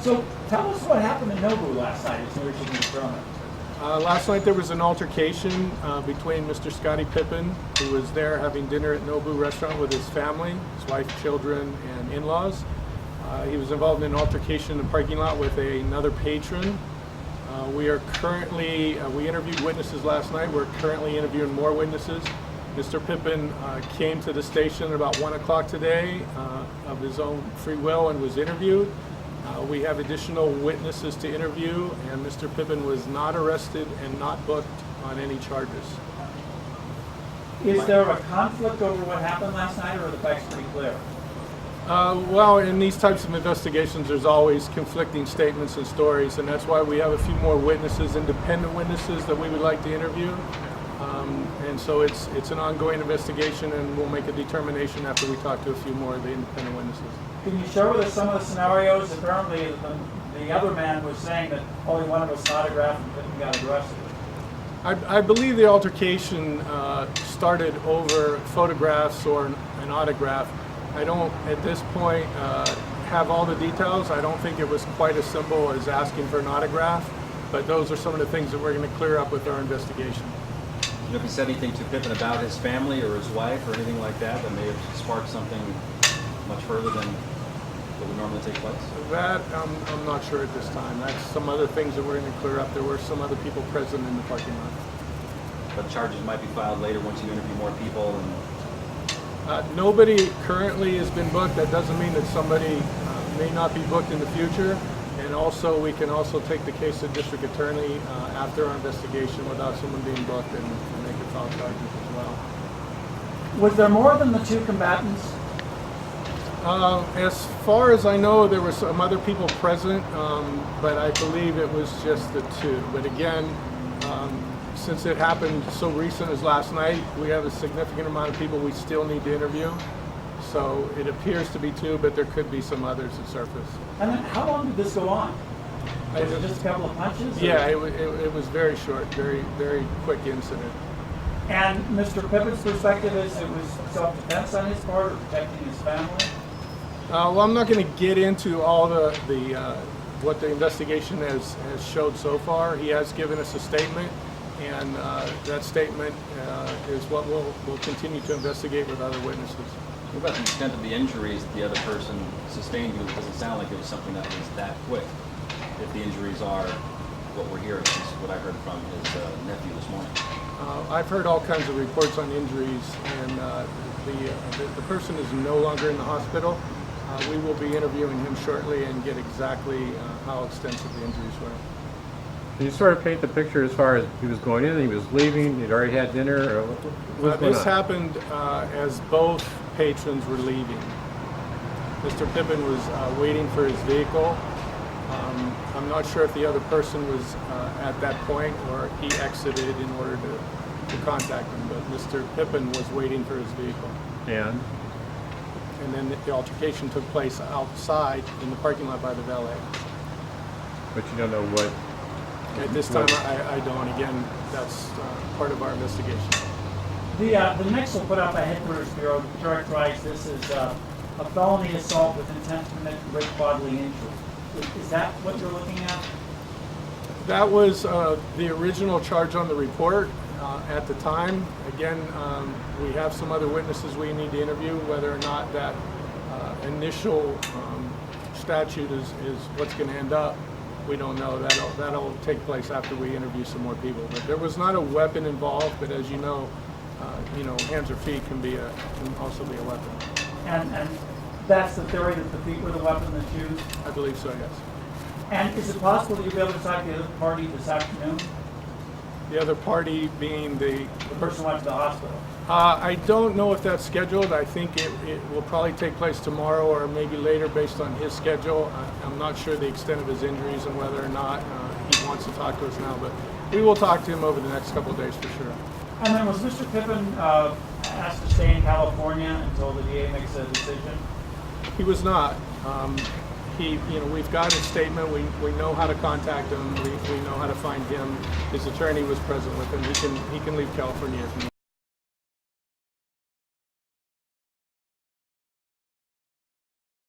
So tell us what happened in Nobu last night as near as you can determine. Last night there was an altercation between Mr. Scottie Pippen, who was there having dinner at Nobu restaurant with his family, his wife, children, and in-laws. He was involved in an altercation in the parking lot with another patron. We interviewed witnesses last night. We're currently interviewing more witnesses. Mr. Pippen came to the station at about 1 o'clock today of his own free will and was interviewed. We have additional witnesses to interview, and Mr. Pippen was not arrested and not booked on any charges. Is there a conflict over what happened last night, or are the facts pretty clear? Well, in these types of investigations, there's always conflicting statements and stories, and that's why we have a few more witnesses, independent witnesses, that we would like to interview. And so it's an ongoing investigation, and we'll make a determination after we talk to a few more of the independent witnesses. Can you share with us some of the scenarios? Apparently, the other man was saying that all he wanted was an autograph and Pippen got arrested. I believe the altercation started over photographs or an autograph. I don't, at this point, have all the details. I don't think it was quite as simple as asking for an autograph, but those are some of the things that we're going to clear up with our investigation. You know, if he said anything to Pippen about his family or his wife or anything like that may have sparked something much further than what would normally take place? That, I'm not sure at this time. That's some other things that we're going to clear up. There were some other people present in the parking lot. But charges might be filed later once you interview more people. And nobody currently has been booked. That doesn't mean that somebody may not be booked in the future. And also, we can also take the case to district attorney after our investigation without someone being booked, and they can file charges as well. Was there more than the two combatants? As far as I know, there were some other people present, but I believe it was just the two. But again, since it happened so recent as last night, we have a significant amount of people we still need to interview. So it appears to be two, but there could be some others that surface. And then how long did this go on? Was it just a couple of punches? Yeah, it was very short, very, very quick incident. And Mr. Pippen's perspective is it was self-defense on his part or protecting his family? Well, I'm not going to get into all what the investigation has showed so far. He has given us a statement, and that statement is what we'll continue to investigate with other witnesses. what about the extent of the injuries that the other person sustained? It doesn't sound like it was something that was that quick. If the injuries are what we're hearing, is what I heard from his nephew this morning. I've heard all kinds of reports on injuries, and the person is no longer in the hospital. We will be interviewing him shortly and get exactly how extensive the injuries were. Can you sort of paint the picture as far as he was going in, he was leaving, he'd already had dinner, or what was going This on? happened as both patrons were leaving. Mr. Pippen was waiting for his vehicle. I'm not sure if the other person was at that point or he exited in order to contact him, but Mr. Pippen was waiting for his vehicle. And then the altercation took place outside in the parking lot by the valet. But you don't know what... At this time, I don't. Again, that's part of our investigation. The next will put out by Headquarters Bureau characterized this as a felony assault with intent to commit great bodily injury. Is that what you're looking at? That was the original charge on the report at the time. Again, we have some other witnesses we need to interview. Whether or not that initial statute is what's going to end up, we don't know. That'll take place after we interview some more people. But there was not a weapon involved. But as you know, hands or feet can also be a weapon. And that's the theory, that the feet were the weapon that's used? I believe so, yes. And is it possible that you'll be able to talk to the other party this afternoon? The other party being the person who went to the hospital. I don't know if that's scheduled. I think it will probably take place tomorrow or maybe later based on his schedule. I'm not sure the extent of his injuries and whether or not he wants to talk to us now, but we will talk to him over the next couple of days for sure. And then was Mr. Pippen asked to stay in California until the DA makes a decision? He was not. We've got his statement. We know how to contact him. We know how to find him. His attorney was present with him. He can leave California if he needs.